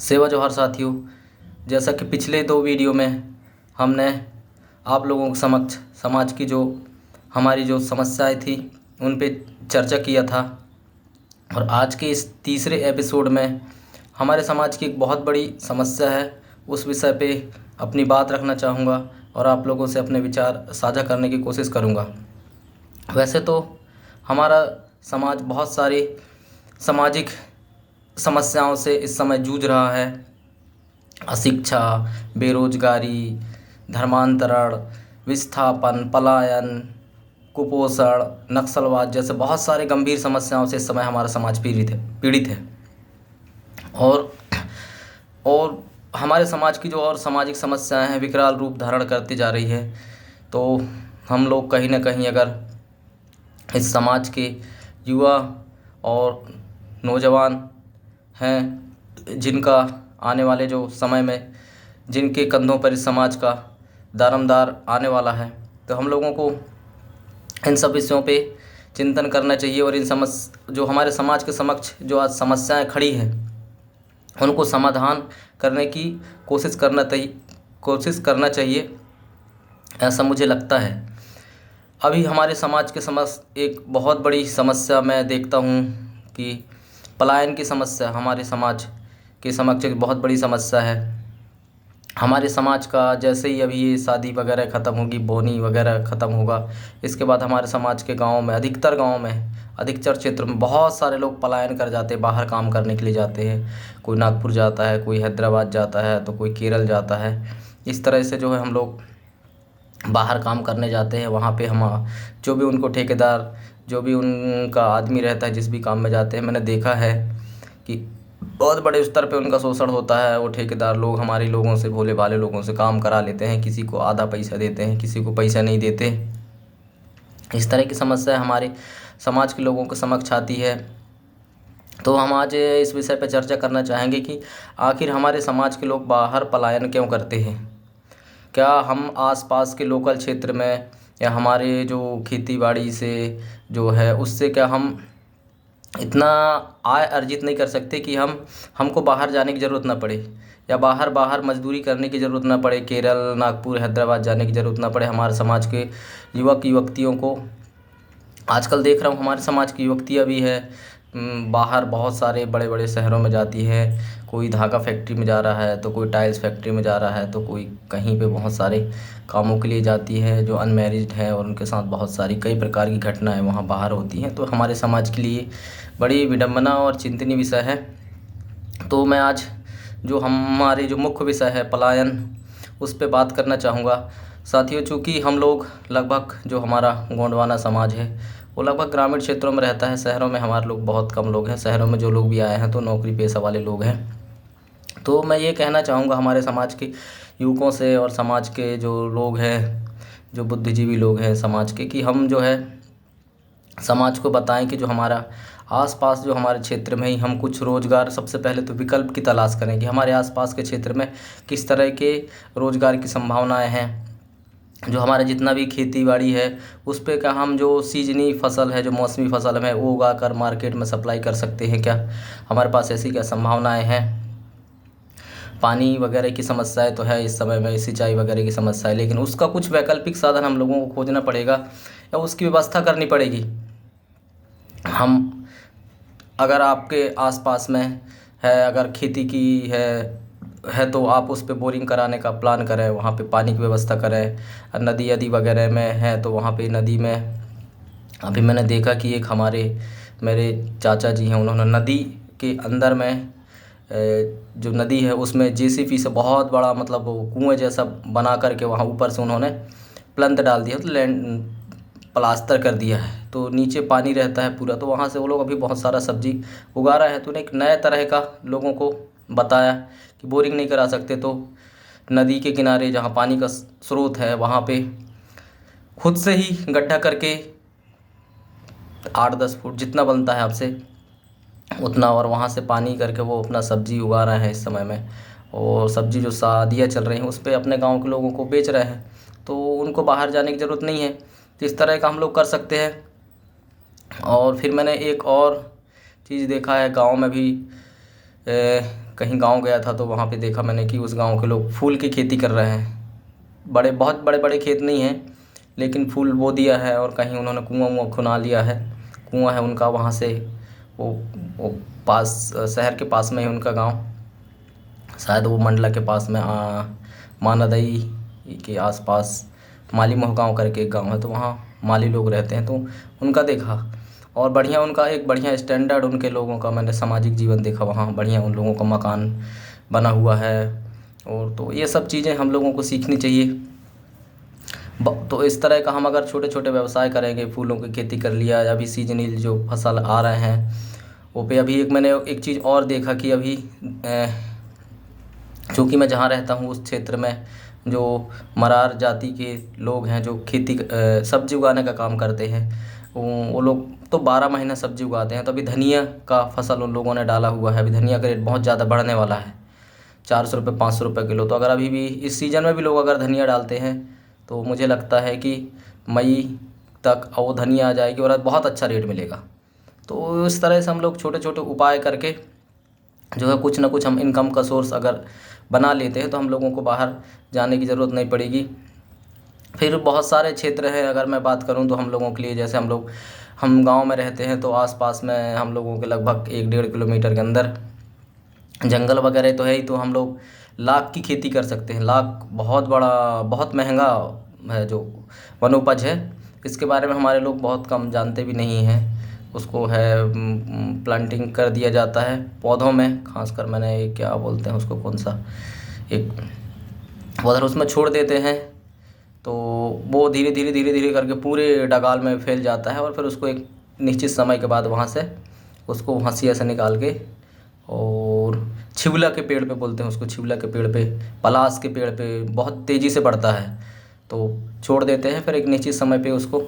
सेवा जोहार साथियों। जैसा कि पिछले 2 वीडियो में हमने आप लोगों के समक्ष समाज की जो हमारी जो समस्याएं थी उन पे चर्चा किया था, और आज के इस तीसरे एपिसोड में हमारे समाज की एक बहुत बड़ी समस्या है, उस विषय पे अपनी बात रखना चाहूँगा और आप लोगों से अपने विचार साझा करने की कोशिश करूँगा। वैसे तो हमारा समाज बहुत सारी सामाजिक समस्याओं से इस समय जूझ रहा है। अशिक्षा, बेरोजगारी, धर्मांतरण, विस्थापन, पलायन, कुपोषण, नक्सलवाद जैसे बहुत सारे गंभीर समस्याओं से इस समय हमारा समाज पीड़ित है। और और हमारे समाज की जो और सामाजिक समस्याएं हैं विकराल रूप धारण करती जा रही है। तो हम लोग कहीं ना कहीं अगर इस समाज के युवा और नौजवान हैं, जिनका आने वाले जो समय में जिनके कंधों पर इस समाज का दारोमदार आने वाला है, तो हम लोगों को इन सब विषयों पे चिंतन करना चाहिए और जो हमारे समाज के समक्ष जो आज समस्याएं खड़ी हैं उनको समाधान करने की कोशिश करना चाहिए, ऐसा मुझे लगता है। अभी हमारे समाज के समक्ष एक बहुत बड़ी समस्या मैं देखता हूँ कि पलायन की समस्या हमारे समाज के समक्ष एक बहुत बड़ी समस्या है। हमारे समाज का जैसे ही अभी ये शादी वगैरह ख़त्म होगी, बोनी वगैरह ख़त्म होगा, इसके बाद हमारे समाज के गाँव में अधिकतर क्षेत्रों में बहुत सारे लोग पलायन कर जाते हैं, बाहर काम करने के लिए जाते हैं। कोई नागपुर जाता है, कोई हैदराबाद जाता है, तो कोई केरल जाता है। इस तरह से जो है हम लोग बाहर काम करने जाते हैं। वहाँ पे हम जो भी उनको ठेकेदार, जो भी उनका आदमी रहता है, जिस भी काम में जाते हैं, मैंने देखा है कि बहुत बड़े स्तर पे उनका शोषण होता है। वो ठेकेदार लोग हमारे लोगों से, भोले भाले लोगों से काम करा लेते हैं। किसी को आधा पैसा देते हैं, किसी को पैसा नहीं देते। इस तरह की समस्या हमारे समाज के लोगों के समक्ष आती है। तो हम आज इस विषय पर चर्चा करना चाहेंगे कि आखिर हमारे समाज के लोग बाहर पलायन क्यों करते हैं। क्या हम आसपास के लोकल क्षेत्र में या हमारे जो खेती बाड़ी से जो है उससे क्या हम इतना आय अर्जित नहीं कर सकते कि हमको बाहर जाने की ज़रूरत ना पड़े, या बाहर मजदूरी करने की ज़रूरत ना पड़े, केरल, नागपुर, हैदराबाद जाने की ज़रूरत ना पड़े। हमारे समाज के युवक युवतियों को आजकल देख रहा हूँ, हमारे समाज की युवतियाँ भी है बाहर बहुत सारे बड़े बड़े शहरों में जाती है। कोई धागा फैक्ट्री में जा रहा है, तो कोई टाइल्स फैक्ट्री में जा रहा है, तो कोई कहीं पे बहुत सारे कामों के लिए जाती है जो अनमैरिड है, और उनके साथ बहुत सारी कई प्रकार की घटनाएं वहाँ बाहर होती हैं। तो हमारे समाज के लिए बड़ी विडंबना और चिंतनीय विषय है। तो मैं आज जो हमारे जो मुख्य विषय है पलायन, उस पर बात करना चाहूँगा साथियों। चूँकि हम लोग लगभग जो हमारा गोंडवाना समाज है वो लगभग ग्रामीण क्षेत्रों में रहता है। शहरों में हमारे लोग बहुत कम लोग हैं। शहरों में जो लोग भी आए हैं तो नौकरी पेशा वाले लोग हैं। तो मैं ये कहना चाहूँगा हमारे समाज के युवकों से और समाज के जो लोग हैं, जो बुद्धिजीवी लोग हैं समाज के, कि हम जो है समाज को बताएं कि जो हमारा आसपास जो हमारे क्षेत्र में ही हम कुछ रोज़गार, सबसे पहले तो विकल्प की तलाश करें कि हमारे आसपास के क्षेत्र में किस तरह के रोज़गार की संभावनाएं हैं। जो हमारा जितना भी खेती बाड़ी है उस पे क्या हम जो सीजनी फसल है, जो मौसमी फसल है, वो उगा कर मार्केट में सप्लाई कर सकते हैं क्या। हमारे पास ऐसी क्या संभावनाएं हैं। पानी वगैरह की समस्याएं तो है इस समय में, सिंचाई वगैरह की समस्या है, लेकिन उसका कुछ वैकल्पिक साधन हम लोगों को खोजना पड़ेगा या उसकी व्यवस्था करनी पड़ेगी। हम अगर आपके आसपास में है, अगर खेती की है तो आप उस पे बोरिंग कराने का प्लान करें, वहाँ पे पानी की व्यवस्था करें। नदी यदि वगैरह में है तो वहाँ पे नदी में, अभी मैंने देखा कि एक मेरे चाचा जी हैं, उन्होंने नदी के अंदर में जो नदी है उसमें जेसीबी से बहुत बड़ा, मतलब वो कुएँ जैसा बना करके वहाँ ऊपर से उन्होंने प्लंथ डाल दिया, तो लैंड प्लास्टर कर दिया है, तो नीचे पानी रहता है पूरा। तो वहाँ से वो लोग अभी बहुत सारा सब्जी उगा रहा है। तो उन्हें एक नए तरह का लोगों को बताया कि बोरिंग नहीं करा सकते तो नदी के किनारे जहाँ पानी का स्रोत है वहाँ पे खुद से ही गड्ढा करके 8-10 फुट जितना बनता है आपसे उतना, और वहाँ से पानी करके वो अपना सब्जी उगा रहे हैं इस समय में। और सब्जी जो शादियाँ चल रही हैं उस पर अपने गाँव के लोगों को बेच रहे हैं, तो उनको बाहर जाने की ज़रूरत नहीं है। तो इस तरह का हम लोग कर सकते हैं। और फिर मैंने एक और चीज़ देखा है, गांव में भी कहीं गांव गया था तो वहाँ पे देखा मैंने कि उस गांव के लोग फूल की खेती कर रहे हैं। बहुत बड़े बड़े खेत नहीं हैं, लेकिन फूल बो दिया है और कहीं उन्होंने कुआं खुना लिया है। कुआं है उनका वहाँ से, वो वो पास शहर के पास में ही उनका गांव, शायद वो मंडला के पास में मानादई के आसपास माली मोह गाँव करके एक गांव है, तो वहाँ माली लोग रहते हैं। तो उनका देखा, और बढ़िया उनका एक बढ़िया स्टैंडर्ड उनके लोगों का मैंने सामाजिक जीवन देखा वहाँ। बढ़िया उन लोगों का मकान बना हुआ है। और तो ये सब चीज़ें हम लोगों को सीखनी चाहिए। तो इस तरह का हम अगर छोटे छोटे व्यवसाय करेंगे, फूलों की खेती कर लिया, या अभी सीजनल जो फसल आ रहे हैं वो पे। अभी मैंने एक चीज़ और देखा कि अभी चूँकि मैं जहाँ रहता हूँ उस क्षेत्र में जो मरार जाति के लोग हैं जो खेती सब्जी उगाने का काम करते हैं, वो लोग तो 12 महीना सब्जी उगाते हैं। तो अभी धनिया का फसल उन लोगों ने डाला हुआ है। अभी धनिया का रेट बहुत ज़्यादा बढ़ने वाला है, 400 रुपये 500 रुपये किलो। तो अगर अभी भी इस सीज़न में भी लोग अगर धनिया डालते हैं तो मुझे लगता है कि मई तक वो धनिया आ जाएगी और बहुत अच्छा रेट मिलेगा। तो इस तरह से हम लोग छोटे छोटे उपाय करके जो है कुछ ना कुछ हम इनकम का सोर्स अगर बना लेते हैं तो हम लोगों को बाहर जाने की ज़रूरत नहीं पड़ेगी। फिर बहुत सारे क्षेत्र हैं, अगर मैं बात करूं तो हम लोगों के लिए, जैसे हम गांव में रहते हैं तो आसपास में हम लोगों के लगभग 1-1.5 किलोमीटर के अंदर जंगल वगैरह तो है ही। तो हम लोग लाख की खेती कर सकते हैं। लाख बहुत बड़ा, बहुत महंगा है जो वनोपज है। इसके बारे में हमारे लोग बहुत कम जानते भी नहीं हैं। उसको है प्लांटिंग कर दिया जाता है पौधों में, खासकर मैंने क्या बोलते हैं उसको, कौन सा एक पौधा, उसमें छोड़ देते हैं तो वो धीरे धीरे धीरे धीरे करके पूरे डगाल में फैल जाता है। और फिर उसको एक निश्चित समय के बाद वहाँ से उसको हंसिया से निकाल के, और छिवला के पेड़ पे बोलते हैं उसको, छिवला के पेड़ पे, पलास के पेड़ पे बहुत तेज़ी से बढ़ता है तो छोड़ देते हैं। फिर एक निश्चित समय पे उसको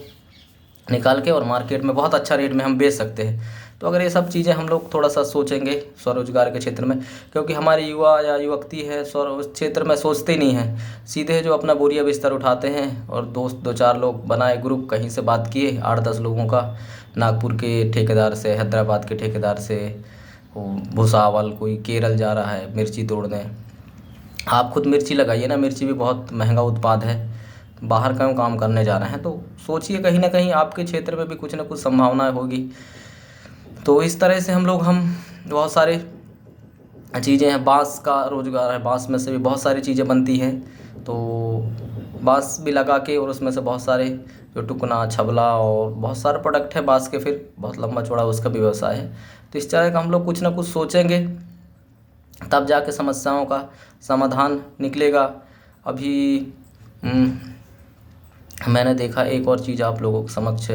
निकाल के और मार्केट में बहुत अच्छा रेट में हम बेच सकते हैं। तो अगर ये सब चीज़ें हम लोग थोड़ा सा सोचेंगे स्वरोजगार के क्षेत्र में, क्योंकि हमारे युवा या युवती है उस क्षेत्र में सोचते ही नहीं हैं। सीधे जो अपना बोरिया बिस्तर उठाते हैं और दोस्त 2-4 लोग बनाए ग्रुप, कहीं से बात किए 8-10 लोगों का, नागपुर के ठेकेदार से, हैदराबाद के ठेकेदार से, भुसावल, कोई केरल जा रहा है मिर्ची तोड़ने। आप खुद मिर्ची लगाइए ना, मिर्ची भी बहुत महंगा उत्पाद है, बाहर क्यों काम करने जा रहे हैं। तो सोचिए कहीं ना कहीं आपके क्षेत्र में भी कुछ ना कुछ संभावनाएं होगी। तो इस तरह से हम बहुत सारे चीज़ें हैं। बांस का रोज़गार है, बांस में से भी बहुत सारी चीज़ें बनती हैं। तो बांस भी लगा के और उसमें से बहुत सारे जो टुकना, छबला और बहुत सारे प्रोडक्ट है बांस के, फिर बहुत लंबा चौड़ा उसका भी व्यवसाय है। तो इस तरह का हम लोग कुछ ना कुछ सोचेंगे तब जाके समस्याओं का समाधान निकलेगा। अभी मैंने देखा एक और चीज़ आप लोगों के समक्ष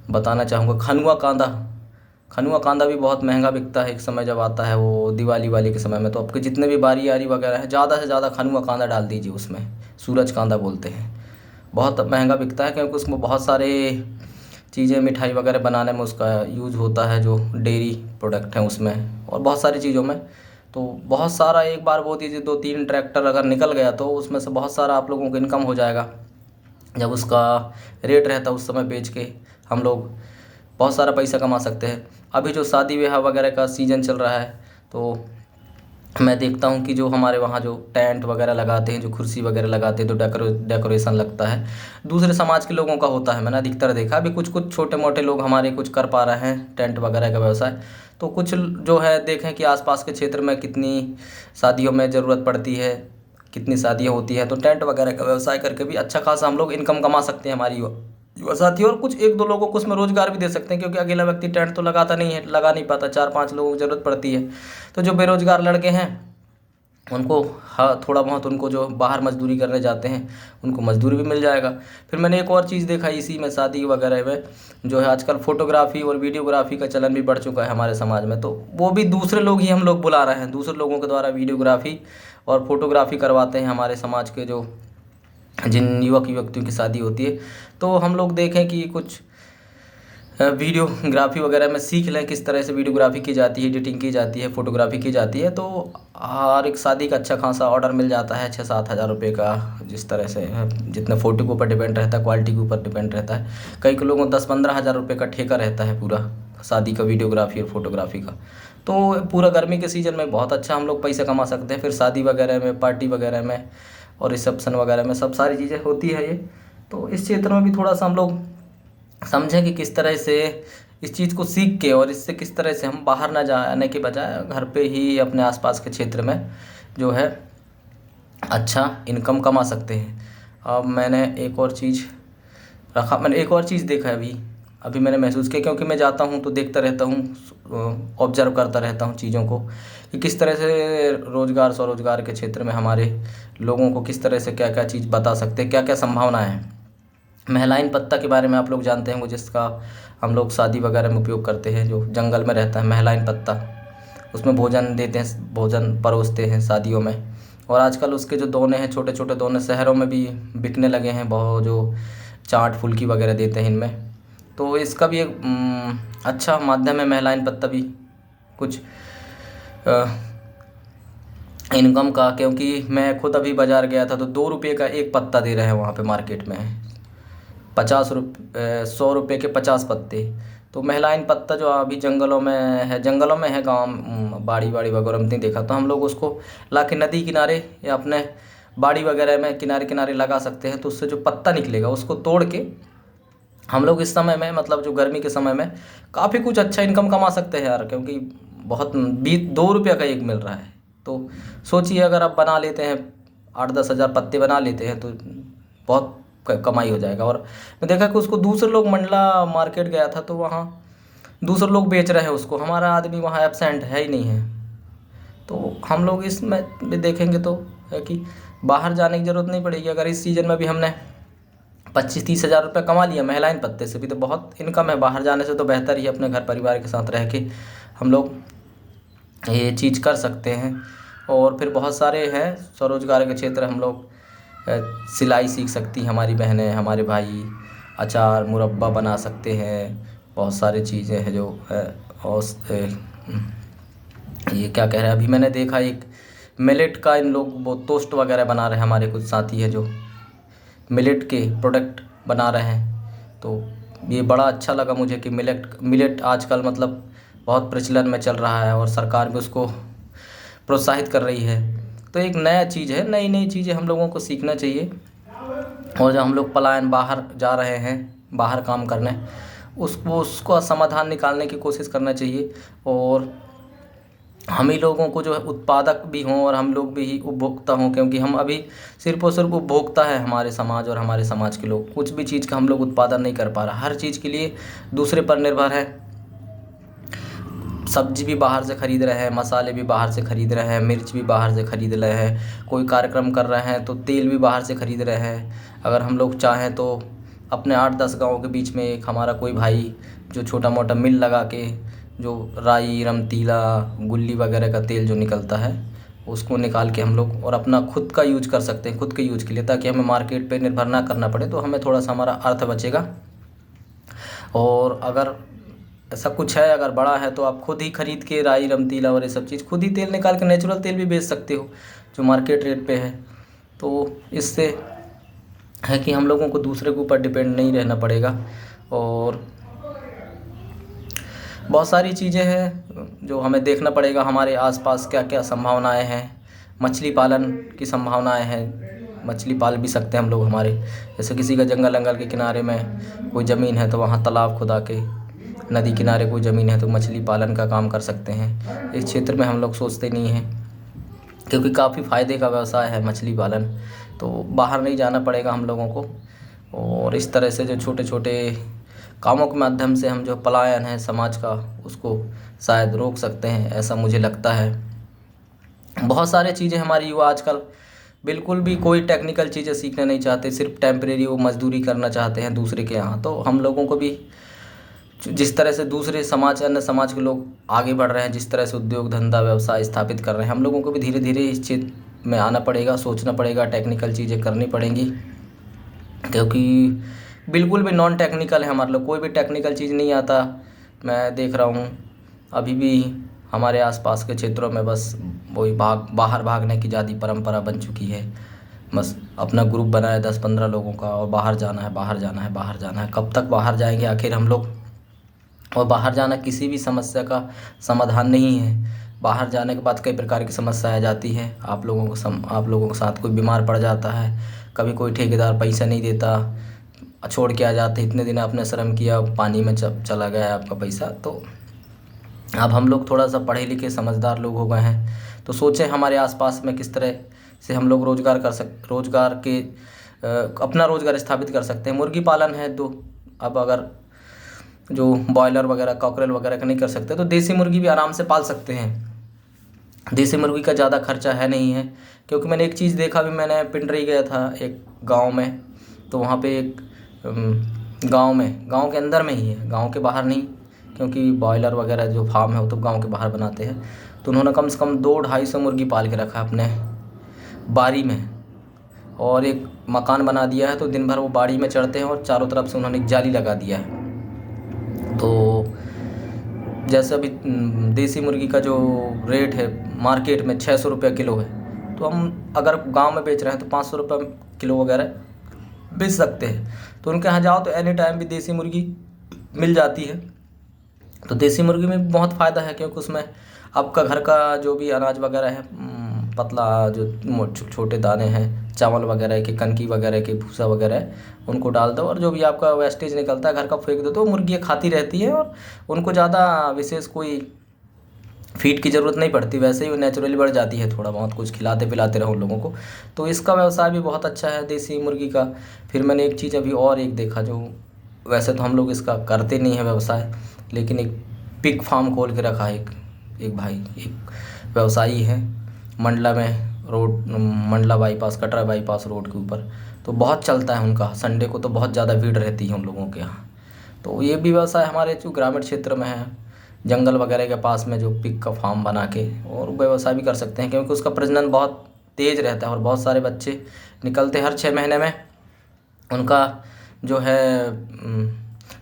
बताना चाहूँगा, खनुआ कांदा भी बहुत महंगा बिकता है एक समय जब आता है वो दिवाली के समय में। तो आपके जितने भी बारी आरी वगैरह है, ज़्यादा से ज़्यादा खनुआ कांदा डाल दीजिए उसमें, सूरज कांदा बोलते हैं। बहुत महंगा बिकता है क्योंकि उसमें बहुत सारे चीज़ें, मिठाई वगैरह बनाने में उसका यूज़ होता है, जो डेयरी प्रोडक्ट हैं उसमें और बहुत सारी चीज़ों में। तो बहुत सारा एक बार बो दीजिए, 2-3 ट्रैक्टर अगर निकल गया तो उसमें से बहुत सारा आप लोगों को इनकम हो जाएगा। जब उसका रेट रहता है उस समय बेच के हम लोग बहुत सारा पैसा कमा सकते हैं। अभी जो शादी ब्याह वगैरह का सीज़न चल रहा है तो मैं देखता हूँ कि जो हमारे वहाँ जो टेंट वगैरह लगाते हैं, जो कुर्सी वगैरह लगाते हैं, तो डेकोरेशन लगता है, दूसरे समाज के लोगों का होता है। मैंने अधिकतर देखा, अभी कुछ छोटे मोटे लोग हमारे कुछ कर पा रहे हैं टेंट वगैरह का व्यवसाय। तो कुछ जो है देखें कि आसपास के क्षेत्र में कितनी शादियों में ज़रूरत पड़ती है, कितनी शादियाँ होती हैं, तो टेंट वगैरह का व्यवसाय करके भी अच्छा खासा हम लोग इनकम कमा सकते हैं हमारी युवा साथी। और कुछ 1-2 लोगों को उसमें रोज़गार भी दे सकते हैं, क्योंकि अकेला व्यक्ति टेंट तो लगा नहीं पाता, 4-5 लोगों की ज़रूरत पड़ती है। तो जो बेरोज़गार लड़के हैं उनको थोड़ा बहुत, उनको जो बाहर मजदूरी करने जाते हैं उनको मजदूरी भी मिल जाएगा। फिर मैंने एक और चीज़ देखा इसी में, शादी वगैरह में जो है आजकल फ़ोटोग्राफ़ी और वीडियोग्राफ़ी का चलन भी बढ़ चुका है हमारे समाज में। तो वो भी दूसरे लोग ही हम लोग बुला रहे हैं, दूसरे लोगों के द्वारा वीडियोग्राफ़ी और फोटोग्राफ़ी करवाते हैं हमारे समाज के जो जिन युवक युवतियों की शादी होती है। तो हम लोग देखें कि कुछ वीडियोग्राफी वगैरह में सीख लें किस तरह से वीडियोग्राफी की जाती है, एडिटिंग की जाती है, फ़ोटोग्राफी की जाती है। तो हर एक शादी का अच्छा खासा ऑर्डर मिल जाता है 6-7 हज़ार रुपये का, जिस तरह से जितने फ़ोटो के ऊपर डिपेंड रहता है, क्वालिटी के ऊपर डिपेंड रहता है। कई लोगों को 10-15 हज़ार रुपये का ठेका रहता है पूरा शादी का वीडियोग्राफी और फ़ोटोग्राफी का। तो पूरा गर्मी के सीज़न में बहुत अच्छा हम लोग पैसे कमा सकते हैं। फिर शादी वगैरह में, पार्टी वगैरह में और रिसेप्शन वगैरह में सब सारी चीज़ें होती है ये। तो इस क्षेत्र में भी थोड़ा सा हम लोग समझें कि किस तरह से इस चीज़ को सीख के और इससे किस तरह से हम बाहर ना जाने के बजाय घर पे ही अपने आसपास के क्षेत्र में जो है अच्छा इनकम कमा सकते हैं। अब मैंने एक और चीज़ देखा है अभी मैंने महसूस किया, क्योंकि मैं जाता हूँ तो देखता रहता हूँ, ऑब्जर्व करता रहता हूँ चीज़ों को कि किस तरह से रोज़गार स्वरोज़गार के क्षेत्र में हमारे लोगों को किस तरह से क्या क्या चीज़ बता सकते हैं, क्या क्या संभावनाएँ हैं। महलाइन पत्ता के बारे में आप लोग जानते होंगे, जिसका हम लोग शादी वगैरह में उपयोग करते हैं, जो जंगल में रहता है महलाइन पत्ता। उसमें भोजन देते हैं, भोजन परोसते हैं शादियों में। और आजकल उसके जो दोने हैं, छोटे छोटे दोने, शहरों में भी बिकने लगे हैं, बहुत जो चाट फुल्की वगैरह देते हैं इनमें। तो इसका भी एक अच्छा माध्यम है महलाइन पत्ता भी कुछ इनकम का। क्योंकि मैं खुद अभी बाज़ार गया था तो 2 रुपये का एक पत्ता दे रहे हैं वहाँ पे मार्केट में, 100 रुपये के 50 पत्ते। तो महलाइन पत्ता जो अभी जंगलों में है गाँव बाड़ी वगैरह में नहीं देखा, तो हम लोग उसको ला के नदी किनारे या अपने बाड़ी वगैरह में किनारे किनारे लगा सकते हैं। तो उससे जो पत्ता निकलेगा उसको तोड़ के हम लोग इस समय में, मतलब जो गर्मी के समय में, काफ़ी कुछ अच्छा इनकम कमा सकते हैं यार। क्योंकि बहुत 2 रुपये का एक मिल रहा है। तो सोचिए अगर आप बना लेते हैं 8-10 हज़ार पत्ते बना लेते हैं तो बहुत कमाई हो जाएगा। और मैं देखा कि उसको दूसरे लोग, मंडला मार्केट गया था तो वहाँ दूसरे लोग बेच रहे हैं उसको, हमारा आदमी वहाँ एब्सेंट है ही नहीं है। तो हम लोग इसमें भी देखेंगे तो है कि बाहर जाने की ज़रूरत नहीं पड़ेगी। अगर इस सीज़न में भी हमने 25-30 हज़ार रुपये कमा लिया महलाइन पत्ते से भी, तो बहुत इनकम है। बाहर जाने से तो बेहतर ही अपने घर परिवार के साथ रह के हम लोग ये चीज़ कर सकते हैं। और फिर बहुत सारे हैं स्वरोजगार के क्षेत्र। हम लोग सिलाई सीख सकती हैं हमारी बहनें, हमारे भाई, अचार मुरब्बा बना सकते हैं, बहुत सारी चीज़ें हैं जो और ये क्या कह रहे हैं, अभी मैंने देखा एक मिलेट का इन लोग वो टोस्ट वगैरह बना रहे हैं। हमारे कुछ साथी हैं जो मिलेट के प्रोडक्ट बना रहे हैं। तो ये बड़ा अच्छा लगा मुझे कि मिलेट आजकल मतलब बहुत प्रचलन में चल रहा है और सरकार भी उसको प्रोत्साहित कर रही है। तो एक नया चीज़ है, नई चीज़ें हम लोगों को सीखना चाहिए। और जब हम लोग पलायन बाहर जा रहे हैं, बाहर काम करने, उसको समाधान निकालने की कोशिश करना चाहिए। और हम ही लोगों को जो है उत्पादक भी हों और हम लोग भी ही उपभोक्ता हों। क्योंकि हम अभी सिर्फ और सिर्फ उपभोक्ता है हमारे समाज, और हमारे समाज के लोग कुछ भी चीज़ का हम लोग उत्पादन नहीं कर पा रहा। हर चीज़ के लिए दूसरे पर निर्भर है। सब्जी भी बाहर से ख़रीद रहे हैं, मसाले भी बाहर से ख़रीद रहे हैं, मिर्च भी बाहर से ख़रीद रहे हैं, कोई कार्यक्रम कर रहे हैं तो तेल भी बाहर से ख़रीद रहे हैं। अगर हम लोग चाहें तो अपने 8-10 गाँव के बीच में एक हमारा कोई भाई जो छोटा मोटा मिल लगा के जो राई, रमतीला, गुल्ली वगैरह का तेल जो निकलता है उसको निकाल के हम लोग और अपना खुद का यूज कर सकते हैं, खुद के यूज के लिए, ताकि हमें मार्केट पे निर्भर ना करना पड़े। तो हमें थोड़ा सा हमारा अर्थ बचेगा। और अगर ऐसा कुछ है, अगर बड़ा है, तो आप खुद ही खरीद के राई, रमतीला और ये सब चीज़ खुद ही तेल निकाल के नेचुरल तेल भी बेच सकते हो जो मार्केट रेट पे है। तो इससे है कि हम लोगों को दूसरे के ऊपर डिपेंड नहीं रहना पड़ेगा। और बहुत सारी चीज़ें हैं जो हमें देखना पड़ेगा, हमारे आसपास क्या क्या संभावनाएं हैं। मछली पालन की संभावनाएं हैं, मछली पाल भी सकते हैं हम लोग। हमारे जैसे किसी का जंगल के किनारे में कोई ज़मीन है तो वहाँ तालाब खुदा के, नदी किनारे कोई ज़मीन है तो मछली पालन का काम कर सकते हैं। इस क्षेत्र में हम लोग सोचते नहीं हैं क्योंकि काफ़ी फ़ायदे का व्यवसाय है मछली पालन। तो बाहर नहीं जाना पड़ेगा हम लोगों को। और इस तरह से जो छोटे छोटे कामों के माध्यम से हम जो पलायन है समाज का, उसको शायद रोक सकते हैं, ऐसा मुझे लगता है। बहुत सारी चीज़ें हमारी युवा आजकल बिल्कुल भी कोई टेक्निकल चीज़ें सीखना नहीं चाहते, सिर्फ टेम्परेरी वो मजदूरी करना चाहते हैं दूसरे के यहाँ। तो हम लोगों को भी जिस तरह से दूसरे समाज, अन्य समाज के लोग आगे बढ़ रहे हैं, जिस तरह से उद्योग धंधा व्यवसाय स्थापित कर रहे हैं, हम लोगों को भी धीरे धीरे इस क्षेत्र में आना पड़ेगा, सोचना पड़ेगा, टेक्निकल चीज़ें करनी पड़ेंगी। क्योंकि बिल्कुल भी नॉन टेक्निकल है हमारे लोग, कोई भी टेक्निकल चीज़ नहीं आता। मैं देख रहा हूँ अभी भी हमारे आसपास के क्षेत्रों में बस वही बाहर भागने की ज़्यादा परंपरा बन चुकी है। बस अपना ग्रुप बनाया 10-15 लोगों का और बाहर जाना है, बाहर जाना है, बाहर जाना है। कब तक बाहर जाएंगे आखिर हम लोग? और बाहर जाना किसी भी समस्या का समाधान नहीं है। बाहर जाने के बाद कई प्रकार की समस्याएं आ जाती हैं। आप लोगों के साथ कोई बीमार पड़ जाता है, कभी कोई ठेकेदार पैसा नहीं देता, छोड़ के आ जाते, इतने दिन आपने श्रम किया, पानी में चला गया आपका पैसा। तो अब हम लोग थोड़ा सा पढ़े लिखे समझदार लोग हो गए हैं, तो सोचें हमारे आसपास में किस तरह से हम लोग अपना रोज़गार स्थापित कर सकते हैं। मुर्गी पालन है तो अब अगर जो बॉयलर वगैरह कॉकरेल वगैरह का नहीं कर सकते तो देसी मुर्गी भी आराम से पाल सकते हैं। देसी मुर्गी का ज़्यादा खर्चा है नहीं है, क्योंकि मैंने एक चीज़ देखा भी, मैंने पिंडरी गया था एक गांव में, तो वहाँ पे एक गांव के अंदर में ही है, गांव के बाहर नहीं, क्योंकि बॉयलर वगैरह जो फार्म है वो तो गांव के बाहर बनाते हैं। तो उन्होंने कम से कम 200-250 मुर्गी पाल के रखा अपने बाड़ी में, और एक मकान बना दिया है, तो दिन भर वो बाड़ी में चढ़ते हैं और चारों तरफ से उन्होंने एक जाली लगा दिया है। तो जैसे अभी देसी मुर्गी का जो रेट है मार्केट में 600 रुपये किलो है, तो हम अगर गांव में बेच रहे हैं तो 500 रुपये किलो वगैरह बेच सकते हैं। तो उनके यहाँ जाओ तो एनी टाइम भी देसी मुर्गी मिल जाती है। तो देसी मुर्गी में बहुत फ़ायदा है, क्योंकि उसमें आपका घर का जो भी अनाज वगैरह है, पतला जो छोटे दाने हैं, चावल वगैरह के, कनकी वगैरह के, भूसा वगैरह है, उनको डाल दो, और जो भी आपका वेस्टेज निकलता है घर का फेंक दो, तो मुर्गियाँ खाती रहती है और उनको ज़्यादा विशेष कोई फीड की ज़रूरत नहीं पड़ती, वैसे ही वो नेचुरली बढ़ जाती है। थोड़ा बहुत कुछ खिलाते पिलाते रहो उन लोगों को, तो इसका व्यवसाय भी बहुत अच्छा है देसी मुर्गी का। फिर मैंने एक चीज़ अभी और एक देखा, जो वैसे तो हम लोग इसका करते नहीं है व्यवसाय, लेकिन एक पिग फार्म खोल के रखा है एक भाई, एक व्यवसायी है मंडला में, Mandla bypass, Katra bypass road के ऊपर। तो बहुत चलता है उनका, संडे को तो बहुत ज़्यादा भीड़ रहती है उन लोगों के यहाँ। तो ये भी व्यवसाय हमारे जो ग्रामीण क्षेत्र में है, जंगल वगैरह के पास में, जो पिग का फार्म बना के और व्यवसाय भी कर सकते हैं, क्योंकि उसका प्रजनन बहुत तेज़ रहता है और बहुत सारे बच्चे निकलते हर 6 महीने में उनका जो है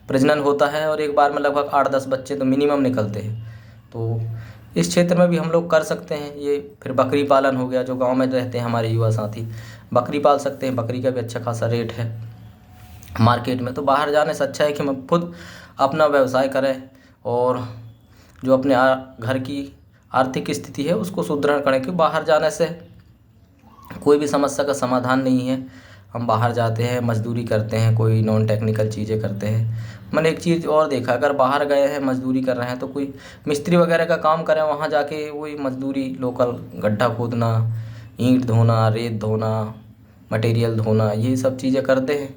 प्रजनन होता है, और एक बार में लगभग 8-10 बच्चे तो मिनिमम निकलते हैं। तो इस क्षेत्र में भी हम लोग कर सकते हैं ये। फिर बकरी पालन हो गया, जो गांव में रहते हैं हमारे युवा साथी, बकरी पाल सकते हैं। बकरी का भी अच्छा खासा रेट है मार्केट में। तो बाहर जाने से अच्छा है कि हम खुद अपना व्यवसाय करें, और जो अपने घर की आर्थिक स्थिति है उसको सुदृढ़ करें, कि बाहर जाने से कोई भी समस्या का समाधान नहीं है। हम बाहर जाते हैं, मजदूरी करते हैं, कोई नॉन टेक्निकल चीज़ें करते हैं। मैंने एक चीज़ और देखा, अगर बाहर गए हैं मजदूरी कर रहे हैं तो कोई मिस्त्री वगैरह का काम करें, वहाँ जाके वही मजदूरी लोकल गड्ढा खोदना, ईंट धोना, रेत धोना, मटेरियल धोना, ये सब चीज़ें करते हैं।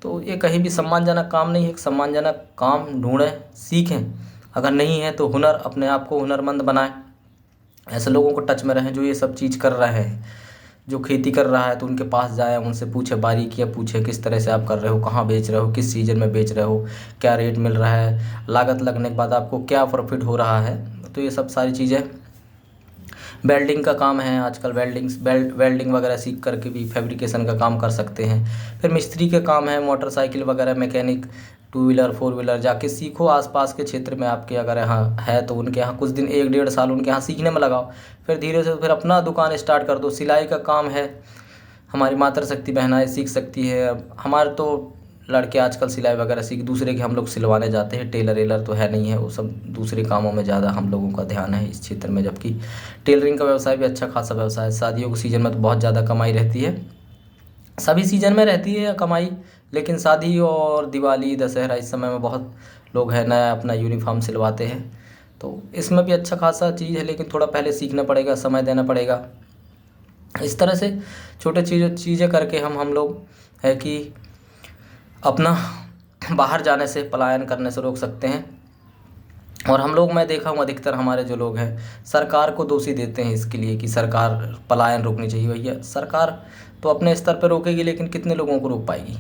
तो ये कहीं भी सम्मानजनक काम नहीं है। एक सम्मानजनक काम ढूंढें, सीखें, अगर नहीं है तो हुनर, अपने आप को हुनरमंद बनाएं। ऐसे लोगों को टच में रहें जो ये सब चीज़ कर रहे हैं। जो खेती कर रहा है तो उनके पास जाएं, उनसे पूछे, बारीकियाँ पूछे, किस तरह से आप कर रहे हो, कहाँ बेच रहे हो, किस सीजन में बेच रहे हो, क्या रेट मिल रहा है, लागत लगने के बाद आपको क्या प्रॉफिट हो रहा है। तो ये सब सारी चीज़ें, वेल्डिंग का काम है आजकल, वेल्डिंग वगैरह सीख करके भी फैब्रिकेशन का काम कर सकते हैं। फिर मिस्त्री के काम है, मोटरसाइकिल वगैरह मैकेनिक, 2 व्हीलर 4 व्हीलर जाके सीखो। आसपास के क्षेत्र में आपके अगर यहाँ है तो उनके यहाँ कुछ दिन, 1-1.5 साल उनके यहाँ सीखने में लगाओ। फिर धीरे से फिर अपना दुकान स्टार्ट कर दो। सिलाई का काम है, हमारी मातृशक्ति बहनाएँ सीख सकती है। हमारे तो लड़के आजकल सिलाई वगैरह सीख दूसरे के हम लोग सिलवाने जाते हैं। टेलर वेलर तो है नहीं है, वो सब दूसरे कामों में ज़्यादा हम लोगों का ध्यान है इस क्षेत्र में। जबकि टेलरिंग का व्यवसाय भी अच्छा खासा व्यवसाय है। शादियों के सीज़न में तो बहुत ज़्यादा कमाई रहती है, सभी सीज़न में रहती है कमाई, लेकिन शादी और दिवाली, दशहरा, इस समय में बहुत लोग हैं नया अपना यूनिफॉर्म सिलवाते हैं। तो इसमें भी अच्छा खासा चीज़ है, लेकिन थोड़ा पहले सीखना पड़ेगा, समय देना पड़ेगा। इस तरह से छोटे चीज़ें करके हम लोग है कि अपना बाहर जाने से, पलायन करने से रोक सकते हैं। और हम लोग, मैं देखा हूँ अधिकतर हमारे जो लोग हैं सरकार को दोषी देते हैं इसके लिए कि सरकार पलायन रोकनी चाहिए। भैया सरकार तो अपने स्तर पर रोकेगी, लेकिन कितने लोगों को रोक पाएगी?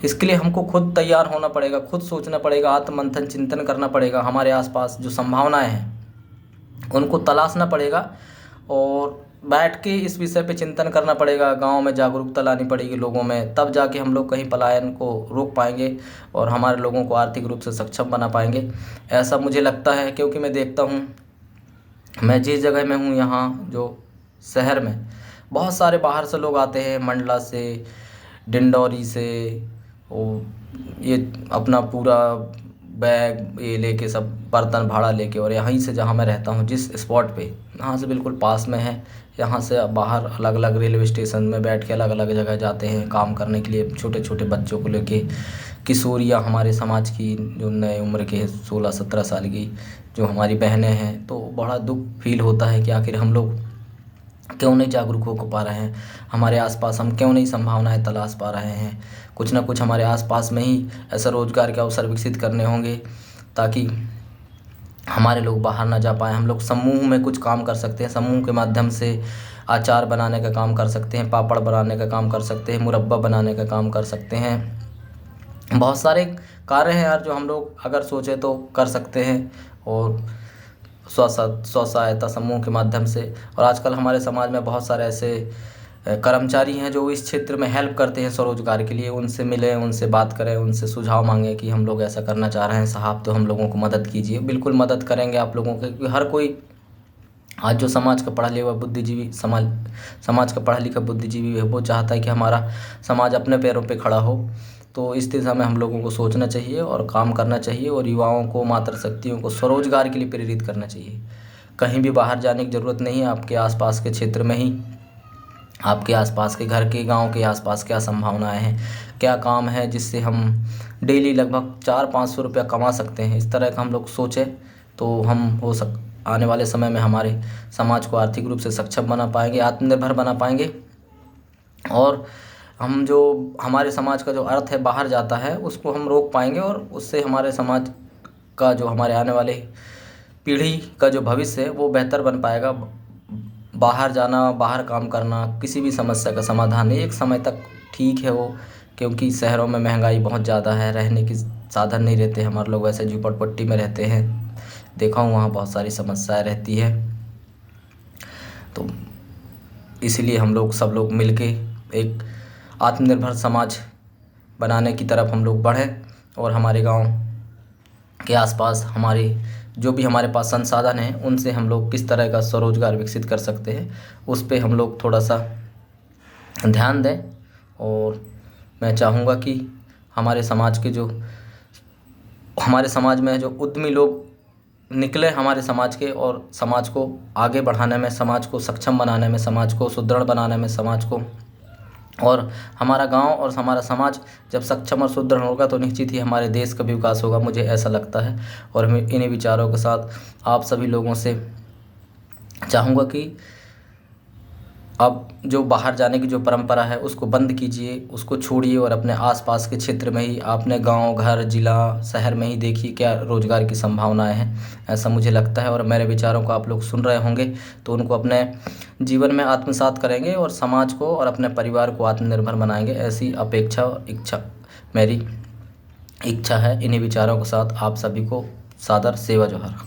इसके लिए हमको खुद तैयार होना पड़ेगा, खुद सोचना पड़ेगा, आत्ममंथन चिंतन करना पड़ेगा। हमारे आसपास जो संभावनाएं हैं उनको तलाशना पड़ेगा, और बैठ के इस विषय पे चिंतन करना पड़ेगा। गांव में जागरूकता लानी पड़ेगी लोगों में, तब जाके हम लोग कहीं पलायन को रोक पाएंगे और हमारे लोगों को आर्थिक रूप से सक्षम बना पाएंगे, ऐसा मुझे लगता है। क्योंकि मैं देखता हूँ, मैं जिस जगह में हूँ यहाँ जो शहर में बहुत सारे बाहर से लोग आते हैं, मंडला से, डिंडौरी से, और ये अपना पूरा बैग ये लेके सब बर्तन भाड़ा लेके, और यहीं से जहाँ मैं रहता हूँ जिस स्पॉट पे, यहाँ से बिल्कुल पास में है, यहाँ से बाहर अलग अलग रेलवे स्टेशन में बैठ के अलग अलग जगह जाते हैं काम करने के लिए, छोटे छोटे बच्चों को लेके। किशोरियाँ हमारे समाज की जो नए उम्र के 16-17 साल की जो हमारी बहनें हैं, तो बड़ा दुख फील होता है कि आखिर हम लोग क्यों नहीं जागरूक हो पा रहे हैं, हमारे आसपास हम क्यों नहीं संभावनाएं तलाश पा रहे हैं। कुछ ना कुछ हमारे आसपास में ही ऐसा रोज़गार के अवसर विकसित करने होंगे ताकि हमारे लोग बाहर ना जा पाएँ। हम लोग समूह में कुछ काम कर सकते हैं, समूह के माध्यम से अचार बनाने का काम कर सकते हैं, पापड़ बनाने का काम कर सकते हैं, मुरब्बा बनाने का काम कर सकते हैं। बहुत सारे कार्य हैं यार जो हम लोग अगर सोचें तो कर सकते हैं, और स्व सहायता समूह के माध्यम से। और आजकल हमारे समाज में बहुत सारे ऐसे कर्मचारी हैं जो इस क्षेत्र में हेल्प करते हैं स्वरोजगार के लिए। उनसे मिलें, उनसे बात करें, उनसे सुझाव मांगें कि हम लोग ऐसा करना चाह रहे हैं साहब, तो हम लोगों को मदद कीजिए। बिल्कुल मदद करेंगे आप लोगों के, क्योंकि हर कोई आज जो समाज का पढ़ा लिखा बुद्धिजीवी समाज का पढ़ा लिखा बुद्धिजीवी है, वो चाहता है कि हमारा समाज अपने पैरों पे खड़ा हो। तो इस दिशा में हम लोगों को सोचना चाहिए और काम करना चाहिए, और युवाओं को, मातृशक्तियों को स्वरोजगार के लिए प्रेरित करना चाहिए। कहीं भी बाहर जाने की ज़रूरत नहीं है, आपके आसपास के क्षेत्र में ही, आपके आसपास के घर के, गांव के आसपास क्या संभावनाएं हैं, क्या काम है जिससे हम डेली लगभग 400-500 रुपया कमा सकते हैं। इस तरह का हम लोग सोचें तो हम आने वाले समय में हमारे समाज को आर्थिक रूप से सक्षम बना पाएंगे, आत्मनिर्भर बना पाएंगे। और हम जो हमारे समाज का जो अर्थ है बाहर जाता है, उसको हम रोक पाएंगे, और उससे हमारे समाज का जो हमारे आने वाले पीढ़ी का जो भविष्य है वो बेहतर बन पाएगा। बाहर जाना, बाहर काम करना किसी भी समस्या का समाधान नहीं। एक समय तक ठीक है वो, क्योंकि शहरों में महंगाई बहुत ज़्यादा है, रहने की साधन नहीं रहते। हमारे लोग वैसे झुपड़पट्टी में रहते हैं, देखा हूँ वहाँ बहुत सारी समस्याएं रहती है। तो इसीलिए हम लोग सब लोग मिलके एक आत्मनिर्भर समाज बनाने की तरफ हम लोग बढ़ें, और हमारे गांव के आसपास हमारे जो भी हमारे पास संसाधन हैं उनसे हम लोग किस तरह का स्वरोजगार विकसित कर सकते हैं, उस पे हम लोग थोड़ा सा ध्यान दें। और मैं चाहूँगा कि हमारे समाज में जो उद्यमी लोग निकले हमारे समाज के, और समाज को आगे बढ़ाने में, समाज को सक्षम बनाने में, समाज को सुदृढ़ बनाने में, समाज को, और हमारा गांव और हमारा समाज जब सक्षम और सुदृढ़ होगा तो निश्चित ही हमारे देश का भी विकास होगा, मुझे ऐसा लगता है। और मैं इन्हीं विचारों के साथ आप सभी लोगों से चाहूँगा कि अब जो बाहर जाने की जो परंपरा है उसको बंद कीजिए, उसको छोड़िए, और अपने आसपास के क्षेत्र में ही, अपने गांव, घर, ज़िला, शहर में ही देखिए क्या रोज़गार की संभावनाएं हैं, ऐसा मुझे लगता है। और मेरे विचारों को आप लोग सुन रहे होंगे तो उनको अपने जीवन में आत्मसात करेंगे, और समाज को और अपने परिवार को आत्मनिर्भर बनाएंगे, ऐसी मेरी इच्छा है। इन्हीं विचारों के साथ आप सभी को सादर सेवा जोहार।